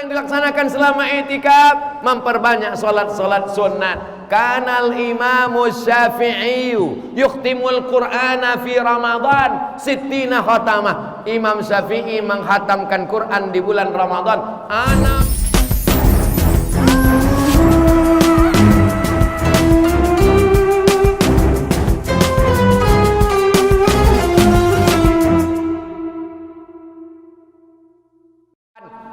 yang dilaksanakan selama i'tikaf? Memperbanyak solat-solat sunat. Kanal Imamu Syafi'i yukhtimul Qur'ana fi Ramadan sittina khatamah. Imam Syafi'i menghatamkan Quran di bulan Ramadan.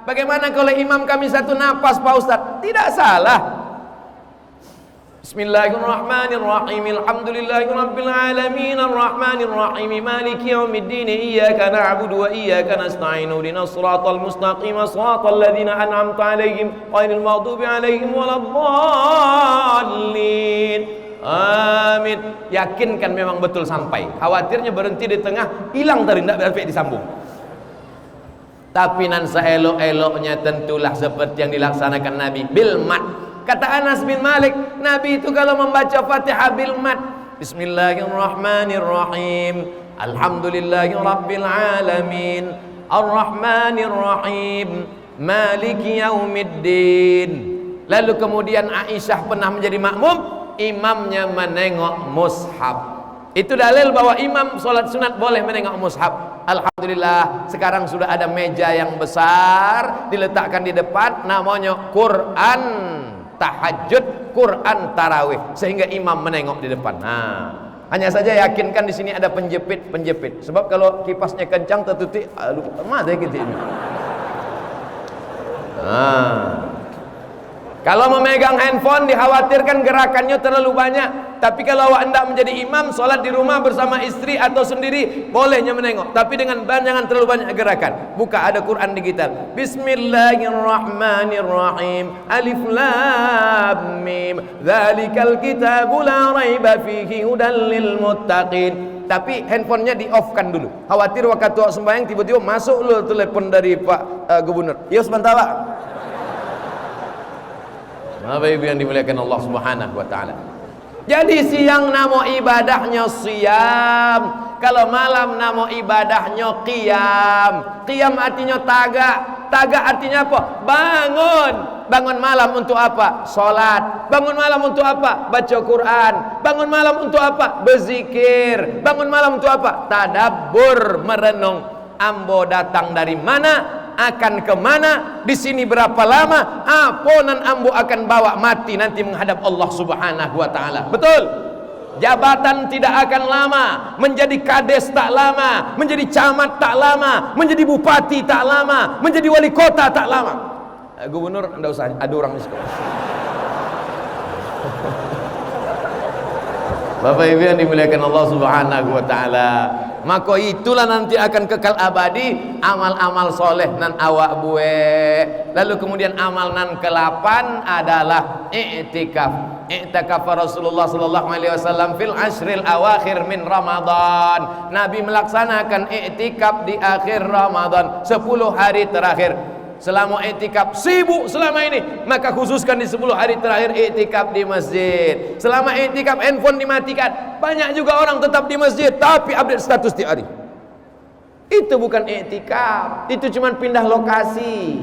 Bagaimana kalau imam kami satu napas, Pak Ustaz? Tidak salah. Bismillahirrahmanirrahim. Alhamdulillahirabbil alamin arrahmanirrahim maliki yaumiddin iyyaka na'budu wa iyyaka nasta'in ihdinas siratal mustaqim siratal ladzina an'amta 'alaihim ghairil maghdubi 'alaihim waladdallin. Amin. Yakinkan memang betul sampai. Khawatirnya berhenti di tengah, hilang tadi tidak sampai disambung. Tapi nan seelok-eloknya tentulah seperti yang dilaksanakan Nabi bil mat. Kata Anas bin Malik, Nabi itu kalau membaca Fatihah bil mat, Bismillahirrahmanirrahim, Alhamdulillahirabbil alamin, Arrahmanirrahim, Maliki yaumiddin. Lalu kemudian Aisyah pernah menjadi makmum, imamnya menengok mushaf. Itu dalil bahwa imam solat sunat boleh menengok mushaf. Alhamdulillah, sekarang sudah ada meja yang besar diletakkan di depan, namanya Quran tahajud, Quran tarawih, sehingga imam menengok di depan. Hanya saja yakinkan di sini ada penjepit. Sebab kalau kipasnya kencang tertutup, mati gitu ini. Kalau memegang handphone dikhawatirkan gerakannya terlalu banyak. Tapi kalau awak hendak menjadi imam, solat di rumah bersama istri atau sendiri, bolehnya menengok. Tapi dengan jangan terlalu banyak gerakan. Buka, ada Quran digital. Bismillahirrahmanirrahim. Alif lam mim. Dzalikal kitabu la raiba fihi hudan lil muttaqin. Tapi handphonenya di off kan dulu. Khawatir waktu awak sembahyang tiba-tiba masuk lu telepon dari Pak Gubernur. Ya sebentar Pak. Bapak Ibu yang dimuliakan Allah Subhanahu wa taala. Jadi siang namo ibadahnya siam, kalau malam namo ibadahnya qiyam. Qiyam artinya tagak, tagak artinya apa? Bangun. Bangun malam untuk apa? Salat. Bangun malam untuk apa? Baca Quran. Bangun malam untuk apa? Berzikir. Bangun malam untuk apa? Tadabbur, merenung. Ambo datang dari mana? Akan kemana, di sini berapa lama, apa nan ambo akan bawa mati nanti menghadap Allah Subhanahu wa taala. Betul? Jabatan tidak akan lama, menjadi kades tak lama, menjadi camat tak lama, menjadi bupati tak lama, menjadi wali kota tak lama. Gubernur enggak usah, ada orang di sekolah. Bapak Ibu yang dimuliakan Allah Subhanahu wa taala, maka itulah nanti akan kekal abadi amal-amal soleh nan awak buat. Lalu kemudian amal nan ke-8 adalah i'tikaf. I'tikaf Rasulullah sallallahu alaihi wasallam fil ashril awakhir min Ramadan. Nabi melaksanakan i'tikaf di akhir Ramadan, 10 hari terakhir. Selama i'tikaf sibuk selama ini, maka khususkan di 10 hari terakhir i'tikaf di masjid. Selama i'tikaf handphone dimatikan. Banyak juga orang tetap di masjid tapi update status tiap hari. Itu bukan i'tikaf, itu cuma pindah lokasi.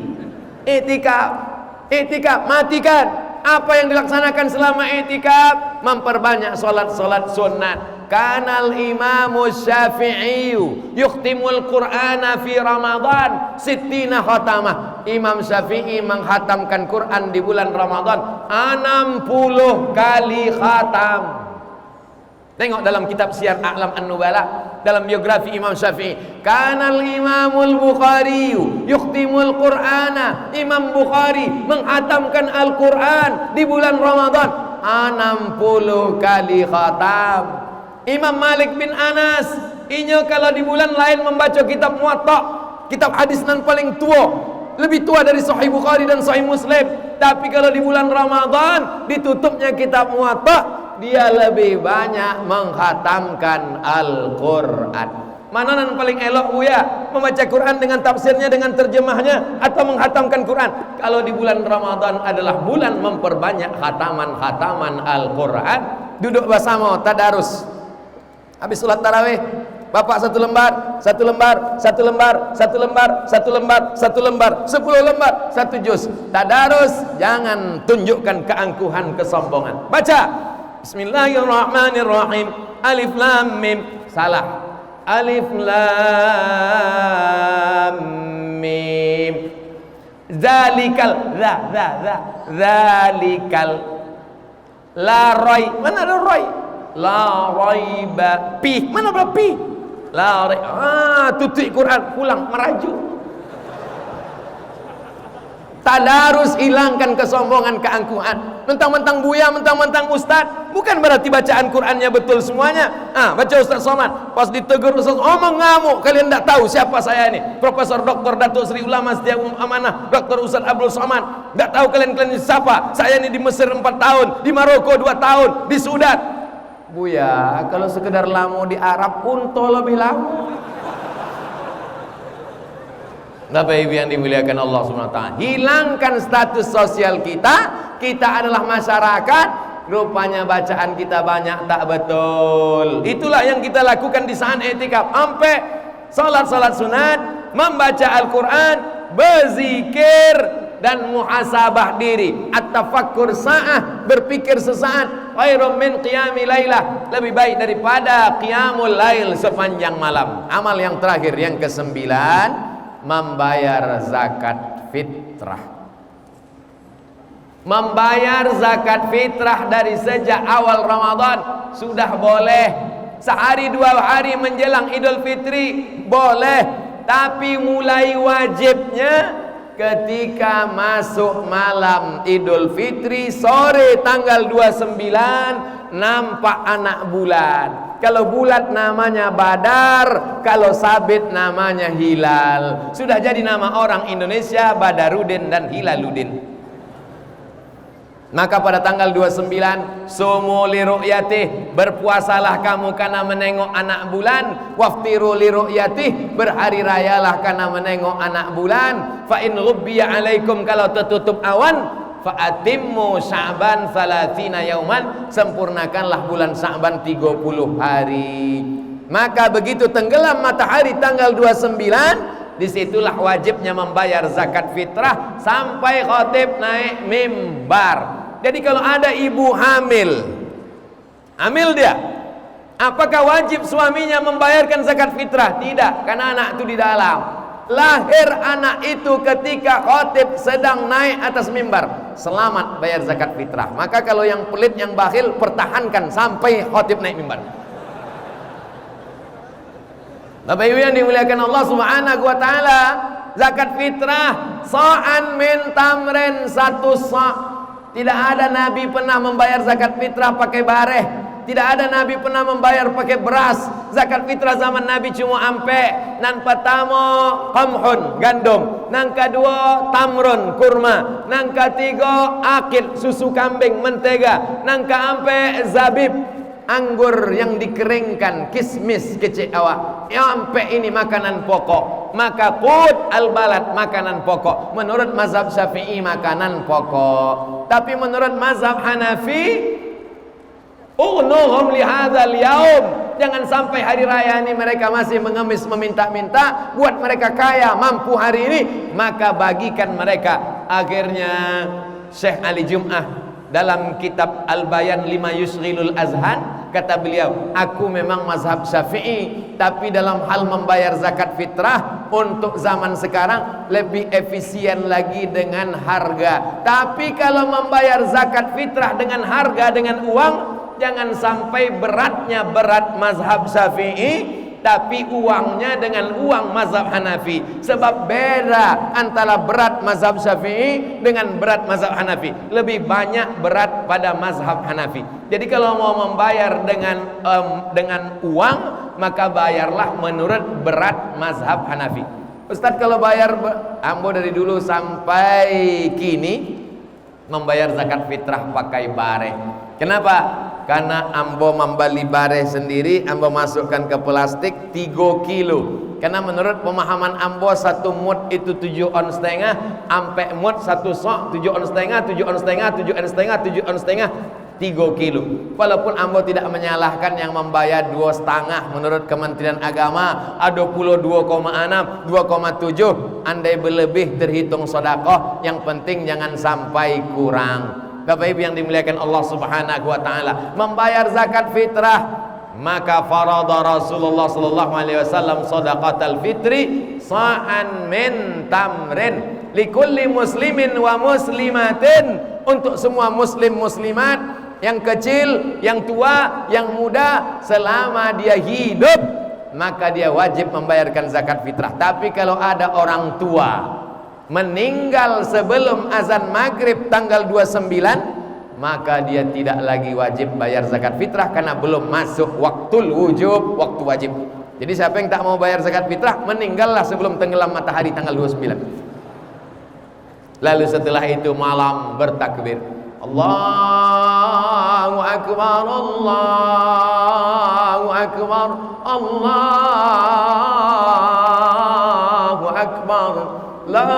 I'tikaf matikan. Apa yang dilaksanakan selama i'tikaf? Memperbanyak solat-solat sunat. Kanal Imamu Syafi'i yukhtimul Qur'ana fi Ramadan sittina khatamah. Imam Syafi'i menghatamkan Quran di bulan Ramadan 60 kali khatam. Tengok dalam kitab Syiar A'lam An-Nubala, dalam biografi Imam Syafi'i. Kanal Imamul Bukhari yukhtimul Qur'ana. Imam Bukhari menghatamkan Al-Quran di bulan Ramadan 60 kali khatam. Imam Malik bin Anas, inya kalau di bulan lain membaca kitab Muwatta, kitab hadis nan paling tua, lebih tua dari Sahih Bukhari dan Sahih Muslim. Tapi kalau di bulan Ramadan ditutupnya kitab Muwatta, dia lebih banyak menghatamkan Al-Quran. Mana yang paling elok Buya? Membaca Quran dengan tafsirnya, dengan terjemahnya, atau menghatamkan Quran? Kalau di bulan Ramadan adalah bulan memperbanyak khataman-khataman Al-Quran. Duduk bersama tadarus. Habis sholat tarawih, Bapak satu lembar, satu lembar, satu lembar, satu lembar, satu lembar, satu lembar, 10 lembar, satu juz. Tadarus, jangan tunjukkan keangkuhan, kesombongan. Baca Bismillahirrahmanirrahim. Alif lam mim. Salah. Alif lam mim. Zalikal zalikal la roy. Mana ada roy? La roiba pi. Mana ada pi? La roy. Tutup Quran, pulang merajuk. Tadarus, hilangkan kesombongan, keangkuhan. Mentang-mentang buya, mentang-mentang ustaz, bukan berarti bacaan Qurannya betul semuanya. Baca Ustaz Somad, pas ditegur Ustaz, ngamuk. Kalian tidak tahu siapa saya ini. Profesor Dr. Datuk Sri Ulama Setia Amanah Dr. Ustaz Abdul Somad. Tidak tahu kalian siapa. Saya ini di Mesir 4 tahun, di Maroko 2 tahun, di Sudan. Buya, kalau sekedar lama di Arab pun lebih lama. Bapak Ibu yang dimuliakan Allah SWT, hilangkan status sosial kita. Kita adalah masyarakat, rupanya bacaan kita banyak tak betul. Itulah yang kita lakukan di saat i'tikaf. Sampai salat sunat, membaca Al-Quran, berzikir, dan muhasabah diri. At-tafakkur sa'ah, berpikir sesaat, khairum min qiyami lailah, lebih baik daripada qiyamul lail sepanjang malam. Amal yang terakhir, yang ke-9, membayar zakat fitrah. Membayar zakat fitrah dari sejak awal Ramadan sudah boleh. Sehari 2 hari menjelang Idul Fitri boleh, tapi mulai wajibnya ketika masuk malam Idul Fitri, sore tanggal 29 nampak anak bulan. Kalau bulat namanya Badar, kalau sabit namanya Hilal. Sudah jadi nama orang Indonesia Badarudin dan Hilaluddin. Maka pada tanggal 29, sumu li ru'yatih, berpuasalah kamu karena menengok anak bulan. Waftiru li ru'yatih, berhari rayalah karena menengok anak bulan. Fa in ghubbiya alaikum, kalau tertutup awan, fa'atimmu Sya'ban 30 yauman, sempurnakanlah bulan Sya'ban 30 hari. Maka begitu tenggelam matahari tanggal 29, disitulah wajibnya membayar zakat fitrah sampai khatib naik mimbar. Jadi kalau ada ibu hamil dia, apakah wajib suaminya membayarkan zakat fitrah? Tidak, karena anak itu di dalam. Lahir anak itu ketika khatib sedang naik atas mimbar, selamat bayar zakat fitrah. Maka kalau yang pelit, yang bakhil, pertahankan sampai khatib naik mimbar. Bapak Ibu yang dimuliakan Allah Subhanahu wa taala, zakat fitrah sa'an min tamrin, 1 sa'. Tidak ada nabi pernah membayar zakat fitrah pakai bareh. Tidak ada nabi pernah membayar pakai beras. Zakat fitrah zaman nabi cuma ampe. Nan pertama qamhun, gandum. Nan kedua tamrun, kurma. Nan ketiga akid, susu kambing, mentega. Nan keempat zabib, anggur yang dikeringkan, kismis kecil awak. Ampe ini makanan pokok. Maka qut al-balad, makanan pokok. Menurut mazhab Syafi'i makanan pokok. Tapi menurut mazhab Hanafi, ughnuhum li hadzal yaum, jangan sampai hari raya ini mereka masih mengemis meminta-minta. Buat mereka kaya, mampu hari ini, maka bagikan mereka. Akhirnya Syekh Ali Jum'ah dalam kitab Al-Bayan lima yusghilul azhan, kata beliau, aku memang mazhab Syafi'i, tapi dalam hal membayar zakat fitrah untuk zaman sekarang lebih efisien lagi dengan harga. Tapi kalau membayar zakat fitrah dengan harga, dengan uang, jangan sampai beratnya berat mazhab Syafi'i, tapi uangnya dengan uang mazhab Hanafi. Sebab beda antara berat mazhab Syafi'i dengan berat mazhab Hanafi. Lebih banyak berat pada mazhab Hanafi. Jadi kalau mau membayar dengan uang, maka bayarlah menurut berat mazhab Hanafi. Ustaz, kalau bayar, ambo dari dulu sampai kini membayar zakat fitrah pakai bareh. Kenapa? Karena ambo membeli bareh sendiri, ambo masukkan ke plastik 3 kilo. Karena menurut pemahaman ambo 1 mud itu 7 ons setengah, ampe mud 1 sok 7 ons setengah, 7 ons setengah, 7 ons setengah, 7 ons setengah. 3 kilo. Walaupun ambo tidak menyalahkan yang membayar 2,5 menurut Kementerian Agama, ada pula 2,6, 2,7. Andai berlebih terhitung sedekah, yang penting jangan sampai kurang. Bapak Ibu yang dimuliakan Allah Subhanahu wa taala, membayar zakat fitrah, maka farada Rasulullah sallallahu alaihi wasallam shadaqatal fitri sa'an min tamrin likulli muslimin wa muslimatin, untuk semua muslim muslimat, yang kecil, yang tua, yang muda, selama dia hidup maka dia wajib membayarkan zakat fitrah. Tapi kalau ada orang tua meninggal sebelum azan maghrib tanggal 29, maka dia tidak lagi wajib bayar zakat fitrah karena belum masuk waktu wujub, waktu wajib. Jadi siapa yang tak mau bayar zakat fitrah, meninggallah sebelum tenggelam matahari tanggal 29. Lalu setelah itu malam bertakbir, Allahu Akbar, Allahu Akbar, Allahu Akbar, la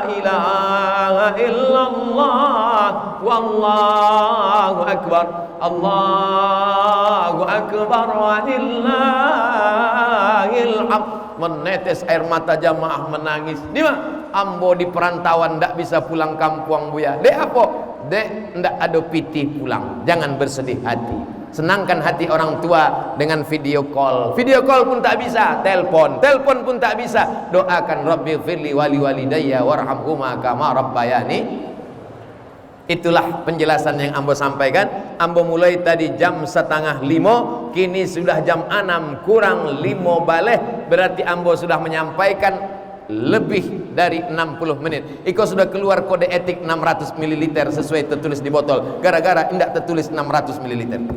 ilaha illallah, wallahu akbar, Allahu akbar, walillahil hamd. Menetes air mata jamaah menangis. Di mana? Ambo di perantauan ndak bisa pulang kampung Buya. Dek apa? Dek ndak ada pitih pulang. Jangan bersedih hati. Senangkan hati orang tua dengan video call. Video call pun tak bisa, telepon pun tak bisa. Doakan Rabbi firli wali walidayya warhamhuma kama rabbayani. Itulah penjelasan yang ambo sampaikan. Ambo mulai tadi jam 4:30, kini sudah jam 6 kurang 5 baleh. Berarti ambo sudah menyampaikan lebih dari 60 menit. Iko sudah keluar kode etik 600 ml sesuai tertulis di botol. Gara-gara tidak tertulis 600 ml.